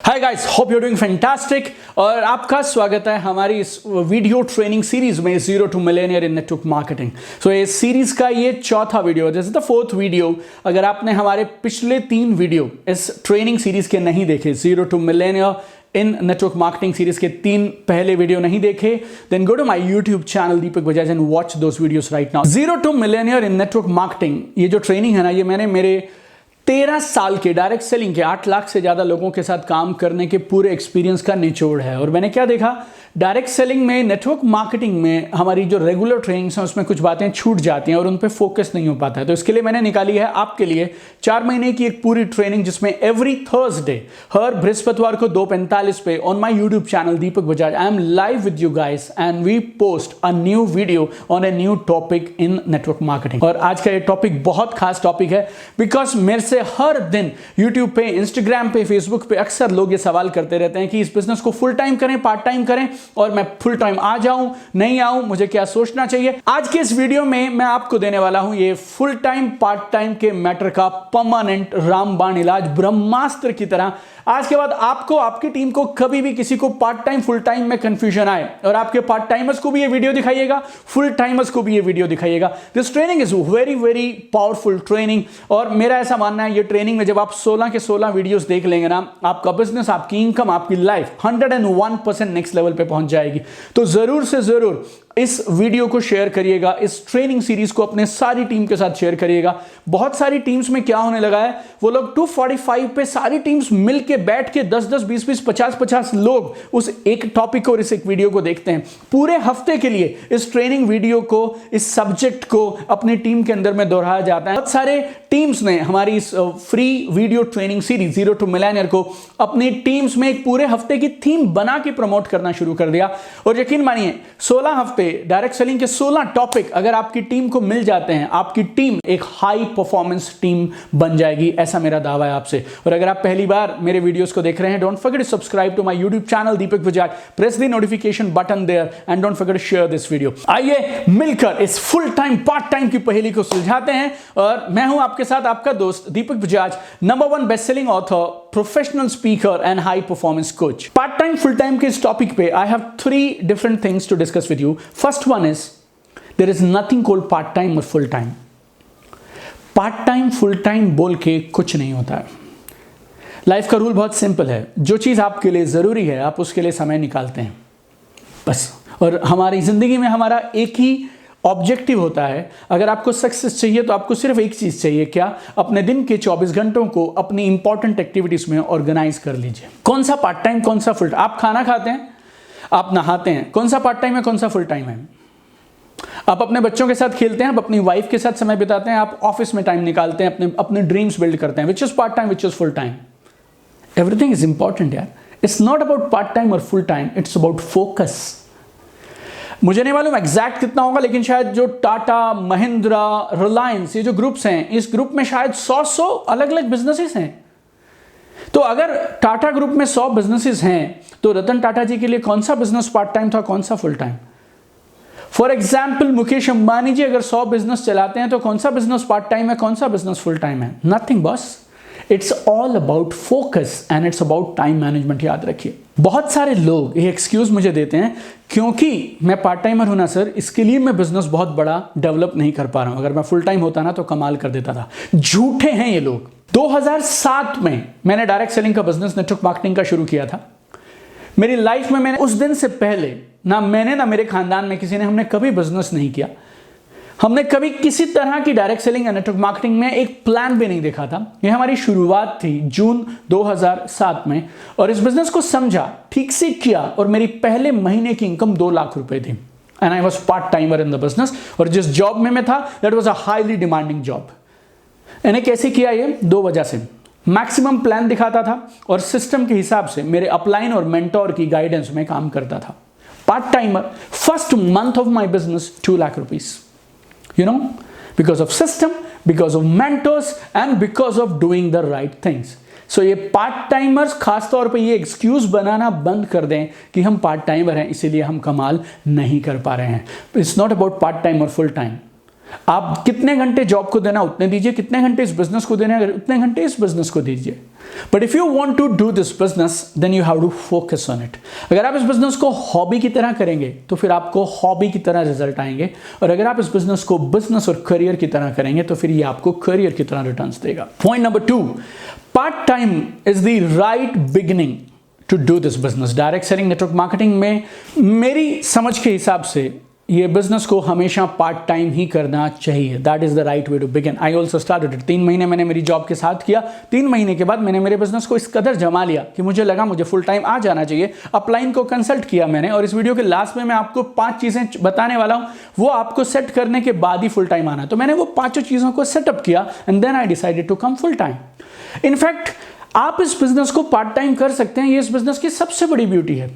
Hi guys, hope you doing fantastic. और आपका स्वागत है हमारी इस वीडियो ट्रेनिंग सीरीज में zero to millionaire in network marketing. So इस सीरीज का ये चौथा video, this is the fourth video. अगर आपने हमारे पिछले 3 वीडियो इस ट्रेनिंग सीरीज के नहीं देखे, zero to millionaire in network marketing series के 3 पहले वीडियो नहीं देखे, then go to my YouTube channel Deepak Bajaj and watch those videos right now. Zero to millionaire in network marketing, ये जो ट्रेनिंग है ना, ये मैंने मेरे 13 साल के डायरेक्ट सेलिंग के 8 लाख से ज़्यादा लोगों के साथ काम करने के पूरे एक्सपीरियंस का निचोड़ है। और मैंने क्या देखा, डायरेक्ट सेलिंग में, नेटवर्क मार्केटिंग में हमारी जो रेगुलर ट्रेनिंग्स हैं उसमें कुछ बातें छूट जाती हैं और उन पे फोकस नहीं हो पाता है। तो इसके लिए मैंने निकाली है आपके लिए 4 महीने की एक पूरी ट्रेनिंग, जिसमें एवरी थर्सडे, हर बृहस्पतिवार को 2:45 पे on my YouTube channel Deepak Bajaj, I am live with you guys and we post a new video on a new topic in network marketing. और आज का ये टॉपिक बहुत खास टॉपिक है, बिकॉज मेरे से हर दिन यूट्यूब पे, इंस्टाग्राम पे, फेसबुक पे अक्सर लोग ये सवाल करते रहते हैं कि इस बिजनेस को फुल टाइम करें, पार्ट टाइम करें, और मैं फुल टाइम आ जाऊं, नहीं आऊं, मुझे क्या सोचना चाहिए। आज के इस वीडियो में मैं आपको देने वाला हूं ये फुल टाइम पार्ट टाइम के मैटर का परमानेंट रामबाण इलाज, ब्रह्मास्त्र की तरह। आज के बाद आपको, आपकी टीम को कभी भी किसी को पार्ट टाइम फुल टाइम में कंफ्यूजन आए, और आपके पार्ट टाइमर्स को भी ये वीडियो दिखाइएगा, फुल टाइमर्स को भी ये वीडियो दिखाइएगा। This training is very very powerful training. और मेरा ऐसा मानना है, ये ट्रेनिंग में जब आप 16 के 16 वीडियोस देख लेंगे ना, आपका बिजनेस, आपकी इनकम, आपकी लाइफ 101% नेक्स्ट लेवल पे पहुंच जाएगी। तो जरूर से जरूर इस वीडियो को शेयर करिएगा, इस ट्रेनिंग सीरीज को अपने सारी टीम के साथ शेयर करिएगा। बहुत सारी टीम्स में क्या होने लगा है, वो लोग 245 पे सारी टीम्स मिलके बैठ के 10-10, 20-20, 50-50 लोग उस एक टॉपिक को और इस एक वीडियो को देखते हैं। पूरे हफ्ते के लिए इस ट्रेनिंग वीडियो को, इस सब्जेक्ट को अपनी टीम के अंदर में दोहराया जाता है। बहुत सारे टीम्स ने हमारी इस free video training series zero to millionaire को अपनी टीम्स में एक पूरे हफ्ते की थीम बना के प्रमोट करना शुरू कर दिया। और यकीन मानिए, 16 हफ्ते डायरेक्ट सेलिंग के 16 टॉपिक अगर आपकी टीम को मिल जाते हैं, आपकी टीम एक हाई परफॉर्मेंस टीम बन जाएगी, ऐसा मेरा दावा है आपसे। और अगर आप पहली बार मेरे वीडियोस को देख रहे हैं, don't forget to subscribe to my YouTube channel Deepak Bajaj, press the notification button there and don't forget to share this video. आइए मिलकर इस फुल टाइम पार्ट टाइम की पहेली को सुलझाते हैं। और मैं हूं आपके साथ आपका दोस्त Deepak Bajaj, number 1 best selling author, professional speaker and high performance coach. Part time full time के इस टॉपिक पे I have 3 different things to discuss with you. First one is, there is nothing called part time और full time. Part time full time बोल के कुछ नहीं होता है। लाइफ का रूल बहुत सिंपल है, जो चीज आपके लिए जरूरी है आप उसके लिए समय निकालते हैं, बस। और हमारी जिंदगी में हमारा एक ही ऑब्जेक्टिव होता है। अगर आपको सक्सेस चाहिए तो आपको सिर्फ एक चीज चाहिए, क्या? अपने दिन के 24 घंटों को अपनी इंपॉर्टेंट एक्टिविटीज में ऑर्गेनाइज कर लीजिए। कौन सा पार्ट टाइम, कौन सा फुल टाइम? आप खाना खाते हैं, आप नहाते हैं, कौन सा पार्ट टाइम है, कौन सा फुल टाइम है? आप अपने बच्चों के साथ खेलते हैं, आप अपनी वाइफ के साथ समय बिताते हैं, आप ऑफिस में टाइम निकालते हैं, अपने ड्रीम्स बिल्ड करते हैं। Which is part time, which is full time? Everything is important यार। It's not about part time और full time, it's about focus. मुझे नहीं मालूम एग्जैक्ट कितना होगा, लेकिन शायद जो टाटा, महिंद्रा, रिलायंस, ये जो ग्रुप्स हैं, इस ग्रुप में शायद 100 अलग अलग बिजनेसेस हैं। तो अगर टाटा ग्रुप में 100 बिजनेसेस हैं, तो रतन टाटा जी के लिए कौन सा बिजनेस पार्ट टाइम था, कौन सा full time? For example, Mukesh Ambani ji अगर 100 बिजनेस चलाते हैं, तो कौन सा बिजनेस पार्ट टाइम है, कौन सा बिजनेस फुल टाइम है? Nothing boss. It's all about focus and it's about time management. याद रखिए, बहुत सारे लोग ये एक्सक्यूज मुझे देते हैं, क्योंकि मैं पार्ट टाइमर हूं ना सर, इसके लिए मैं बिजनेस बहुत बड़ा डेवलप नहीं कर पा रहा हूं। अगर मैं फुल टाइम होता ना तो कमाल कर देता था। झूठे हैं ये लोग। 2007 में मैंने डायरेक्ट सेलिंग का बिजनेस, नेटवर्क मार्केटिंग का शुरू किया था। मेरी लाइफ में मैंने उस दिन से पहले ना मैंने ना मेरे खानदान में किसी ने, हमने कभी बिजनेस नहीं किया। हमने कभी किसी तरह की डायरेक्ट सेलिंग या नेटवर्क मार्केटिंग में एक प्लान भी नहीं देखा था। यह हमारी शुरुआत थी जून 2007 में, और इस बिजनेस को समझा, ठीक से किया, और मेरी पहले महीने की इनकम 2 लाख रुपए थी। And I was part timer in the business. और जिस जॉब में मैं था, that was a highly demanding job. मैंने कैसे किया ये? 2 वजह से। मैक्सिमम प्लान दिखाता था और सिस्टम के हिसाब से मेरे अपलाइन और मेंटोर की गाइडेंस में काम करता था। Part timer, first month of my business 2 lakh rupees. You know, because of system, because of mentors and because of doing the right things. So ये पार्ट टाइमर्स खास तौर पे ये एक्सक्यूज बनाना बंद कर दें कि हम पार्ट टाइमर हैं इसीलिए हम कमाल नहीं कर पा रहे हैं। It's not about part time और फुल टाइम। आप कितने घंटे जॉब को देना उतने दीजिए, कितने घंटे इस बिजनेस को देना उतने घंटे इस बिजनेस को दीजिए। But if you want to do this business then you have to focus on it. अगर आप इस बिजनेस को हॉबी की तरह करेंगे तो फिर आपको हॉबी की तरह रिजल्ट आएंगे, और अगर आप इस बिजनेस को बिजनेस और करियर की तरह करेंगे तो फिर ये आपको करियर की तरह रिटर्न्स देगा। Point number 2, part time is the right beginning to do this business. Direct selling network marketing में मेरी समझ के हिसाब से ये बिजनेस को हमेशा पार्ट टाइम ही करना चाहिए। That is the right way to begin. I also started it. 3 महीने मैंने मेरी जॉब के साथ किया। 3 महीने के बाद मैंने मेरे बिजनेस को इस कदर जमा लिया कि मुझे लगा मुझे फुल टाइम आ जाना चाहिए। अपलाइन को कंसल्ट किया मैंने, और इस वीडियो के लास्ट में मैं आपको 5 चीजें बताने वाला हूं, वो आपको सेट करने के बाद ही फुल टाइम आना। तो मैंने वो 5 चीजों को सेटअप किया and then I decided to come full time. In fact आप इस बिजनेस को पार्ट टाइम कर सकते हैं। ये इस बिजनेस की सबसे बड़ी ब्यूटी है।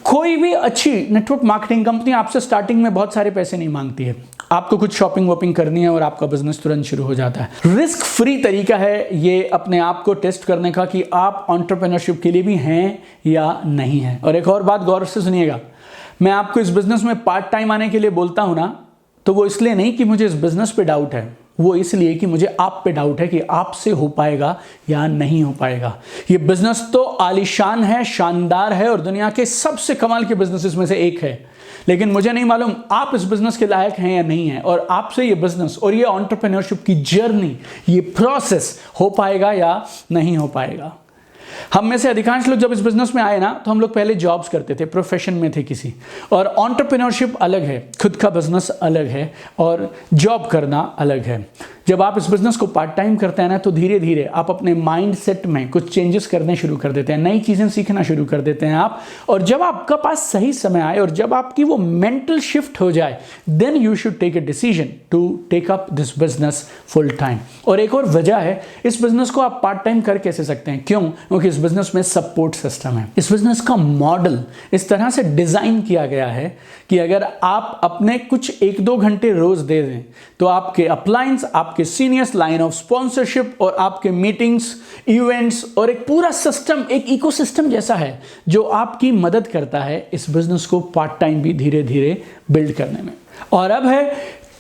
कोई भी अच्छी नेटवर्क मार्केटिंग कंपनी आपसे स्टार्टिंग में बहुत सारे पैसे नहीं मांगती है। आपको कुछ शॉपिंग वॉपिंग करनी है और आपका बिजनेस तुरंत शुरू हो जाता है। रिस्क फ्री तरीका है ये अपने आप को टेस्ट करने का कि आप एंटरप्रेन्योरशिप के लिए भी हैं या नहीं है। और एक और बात गौर से सुनिएगा, मैं आपको इस बिजनेस में पार्ट टाइम आने के लिए बोलता हूं ना, तो वो इसलिए नहीं कि मुझे इस बिजनेस पे डाउट है, वो इसलिए कि मुझे आप पे डाउट है कि आपसे हो पाएगा या नहीं हो पाएगा। ये बिजनेस तो आलीशान है, शानदार है और दुनिया के सबसे कमाल के बिजनेसेस में से एक है, लेकिन मुझे नहीं मालूम आप इस बिजनेस के लायक हैं या नहीं है, और आपसे ये बिजनेस और ये एंटरप्रेन्योरशिप की जर्नी, ये प्रोसेस हो पाएगा या नहीं हो पाएगा। हम में से अधिकांश लोग जब इस बिजनेस में आए ना, तो हम लोग पहले जॉब्स करते थे, प्रोफेशन में थे किसी, और एंटरप्रेन्योरशिप अलग है, खुद का बिजनेस अलग है और जॉब करना अलग है। जब आप इस बिजनेस को पार्ट टाइम करते हैं ना, तो धीरे धीरे आप अपने माइंड सेट में कुछ चेंजेस करने शुरू कर देते हैं, नई चीज़ें सीखना शुरू कर देते हैं आप। और जब आपका पास सही समय आए और जब आपकी वो मेंटल शिफ्ट हो जाए, then you should take a decision to take up this business full time. और एक और वजह है, इस बिजनेस को आप पार्ट टाइम कर कैसे सकते हैं? क्यों? क्योंकि इस बिजनेस में सपोर्ट सिस्टम है। इस बिजनेस का मॉडल इस तरह से डिजाइन किया गया है कि अगर आप अपने कुछ 1-2 घंटे रोज दे दें, तो आपके अपलाइंस, आपके सीनियर्स, लाइन ऑफ स्पॉन्सरशिप और आपके मीटिंग्स, इवेंट्स और एक पूरा सिस्टम, एक इकोसिस्टम जैसा है जो आपकी मदद करता है इस बिजनेस को पार्ट टाइम भी धीरे धीरे बिल्ड करने में। और अब है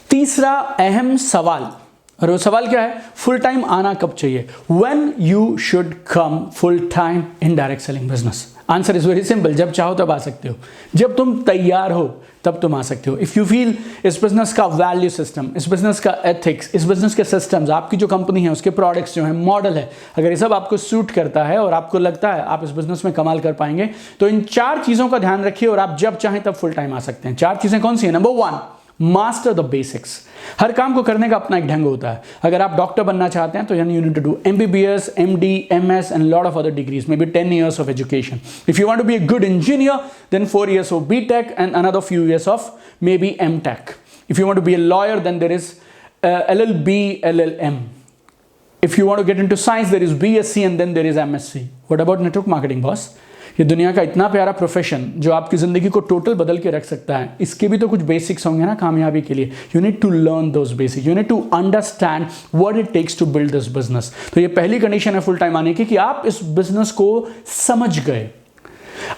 तीसरा अहम सवाल, और वो सवाल क्या है? फुल टाइम आना कब चाहिए? When you should come full time in direct selling business? Answer is very simple, जब चाहो तब आ सकते हो, जब तुम तैयार हो तब तुम आ सकते हो। इफ यू फील इस बिजनेस का वैल्यू सिस्टम, इस बिजनेस का एथिक्स, इस बिजनेस के सिस्टम्स, आपकी जो कंपनी है उसके प्रोडक्ट्स जो है, मॉडल है, अगर ये सब आपको सूट करता है और आपको लगता है आप इस बिजनेस में कमाल कर पाएंगे, तो इन 4 चीजों का ध्यान रखिए और आप जब चाहें तब फुल टाइम आ सकते हैं। 4 चीजें कौन सी है? Number 1, master the basics. हर काम को करने का अपना एक ढंग होता है। अगर आप डॉक्टर बनना चाहते हैं तो you need to do MBBS, MD, MS and lot of other degrees, maybe 10 years of education. If you want to be a good engineer, then 4 years of BTech and another few years of maybe MTech. If you want to be a lawyer, then there is LLB, LLM. If you want to get into science, there is BSc and then there is MSc. What about network marketing, boss? ये दुनिया का इतना प्यारा profession जो आपकी ज़िंदगी को total बदल के रख सकता है, इसके भी तो कुछ बेसिक्स होंगे ना कामयाबी के लिए। You need to learn those basics, you need to understand what it takes to build this business. तो ये पहली कंडीशन है फुल टाइम आने की, कि आप इस बिजनेस को समझ गए।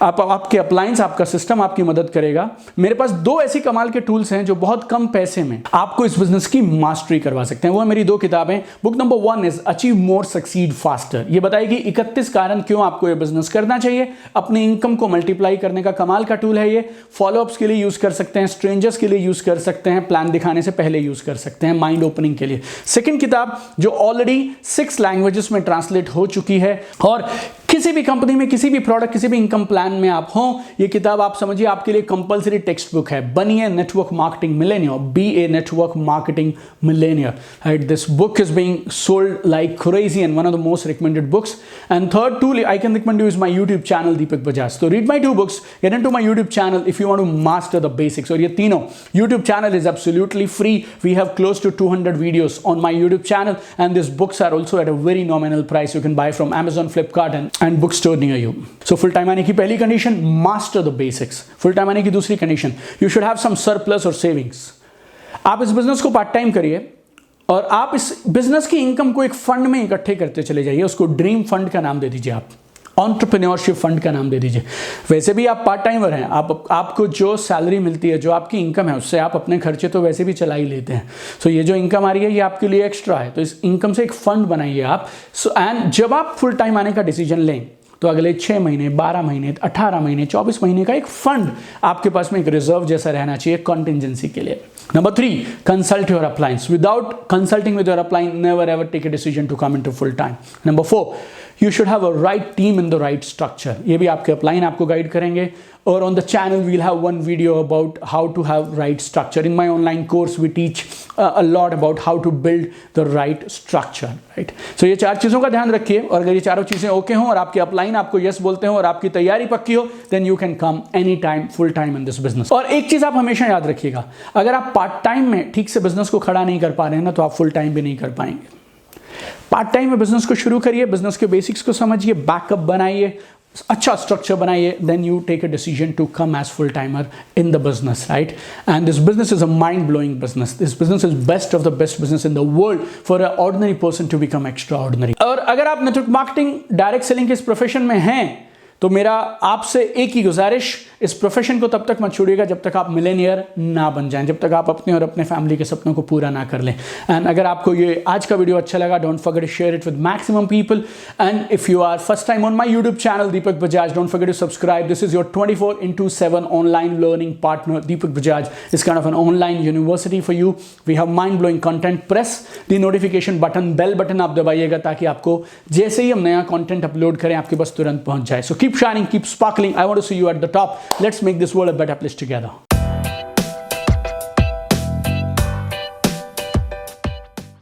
आपके अप्लायंस, आपका सिस्टम आपकी मदद करेगा। मेरे पास 2 ऐसी कमाल के टूल्स हैं जो बहुत कम पैसे में आपको इस बिजनेस की मास्टरी करवा सकते हैं। वो है मेरी 2 किताबें। Book number 1 is achieve more succeed faster. ये बताएगी 31 कारण क्यों आपको ये बिजनेस करना चाहिए। अपनी इनकम को मल्टीप्लाई करने का कमाल का टूल है ये। फॉलोअप्स के लिए यूज कर सकते हैं, स्ट्रेंजर्स के लिए यूज कर सकते हैं, प्लान दिखाने से पहले यूज कर सकते हैं, माइंड ओपनिंग के लिए। सेकेंड किताब जो ऑलरेडी 6 लैंग्वेजेस में ट्रांसलेट हो चुकी है, और किसी भी कंपनी में, किसी भी प्रोडक्ट, किसी भी इनकम प्लान में आप हो, ये किताब आप समझिए आपके लिए कंपलसरी टेक्स्ट बुक है। बनिए network marketing millionaire, be a network marketing millionaire. Right, this book is being sold like crazy and one of the most recommended books. And third tool I can recommend you is my YouTube channel Deepak Bajaj. So read my 2 books, get into my YouTube channel if you want to master the basics. और ये तीनों YouTube channel is absolutely free. We have close to 200 videos on my YouTube channel, and these books are also at a very nominal price. You can buy from Amazon, Flipkart and bookstore near you. So full time आने की पहली condition, master the basics. Full time आने की दूसरी condition, you should have some surplus or savings. आप इस business को part time करिए और आप इस बिजनेस की इनकम को एक फंड में इकट्ठे करते चले जाइए। उसको ड्रीम फंड का नाम दे दीजिए आप। एंटरप्रेन्योरशिप फंड का नाम दे दीजिए। वैसे भी आप पार्ट टाइमर हैं, आपको जो सैलरी मिलती है, जो आपकी इनकम है, उससे आप अपने खर्चे तो वैसे भी चला ही लेते हैं। सो ये जो इनकम आ रही है ये आपके लिए एक्स्ट्रा है, तो इस इनकम से एक फंड बनाइए आप। सो एंड जब आप फुल टाइम आने का डिसीजन लें तो अगले 6 महीने, 12 महीने, 18 महीने, 24 महीने का एक फंड आपके पास में एक रिजर्व जैसा रहना चाहिए कॉन्टिजेंसी के लिए। Number 3, consult your appliance. Without consulting with your appliance, never ever take a decision to come into full time. Number 4, you should have a right team in the right structure. ये भी आपके upline आपको guide करेंगे। और on the channel we'll have one video about how to have right structure. In my online course we teach a lot about how to build the right structure, right? So ये 4 चीज़ों का ध्यान रखिए, और अगर ये चारों चीज़ें ओके हों और आपके अपलाइन आपको यस बोलते हो और आपकी तैयारी पक्की हो, then you can come anytime full time in this business. और एक चीज़ आप हमेशा याद रखिएगा, अगर आप पार्ट टाइम में ठीक से बिजनेस को खड़ा नहीं कर पा रहे हैं ना, तो आप फुल टाइम भी नहीं कर पाएंगे। पार्ट टाइम में बिजनेस को शुरू करिए, बिजनेस के बेसिक्स को समझिए, बैकअप बनाइए, अच्छा स्ट्रक्चर बनाइए, then you take a decision to come as full timer in the business, right? And this business is a mind blowing business. This business is best of the best business in the world for a ordinary person to become extraordinary. और अगर आप network marketing, direct selling के इस profession में हैं, तो मेरा आपसे एक ही गुजारिश, इस प्रोफेशन को तब तक मत छोड़िएगा जब तक आप मिलेनियर ना बन जाएं, जब तक आप अपने और अपने फैमिली के सपनों को पूरा ना कर लें। एंड अगर आपको ये आज का वीडियो अच्छा लगा, don't forget to share it with maximum people. And if you are first time on my YouTube channel Deepak Bajaj, don't forget to subscribe. This is your 24/7 online learning partner Deepak Bajaj is kind of an online university for you. We have mind blowing content. Press the notification button, bell button आप दबाइएगा ताकि आपको जैसे ही हम नया content upload करें आपके पास तुरंत पहुंच जाए। So keep shining, keep sparkling. I want to see you at the top. Let's make this world a better place together.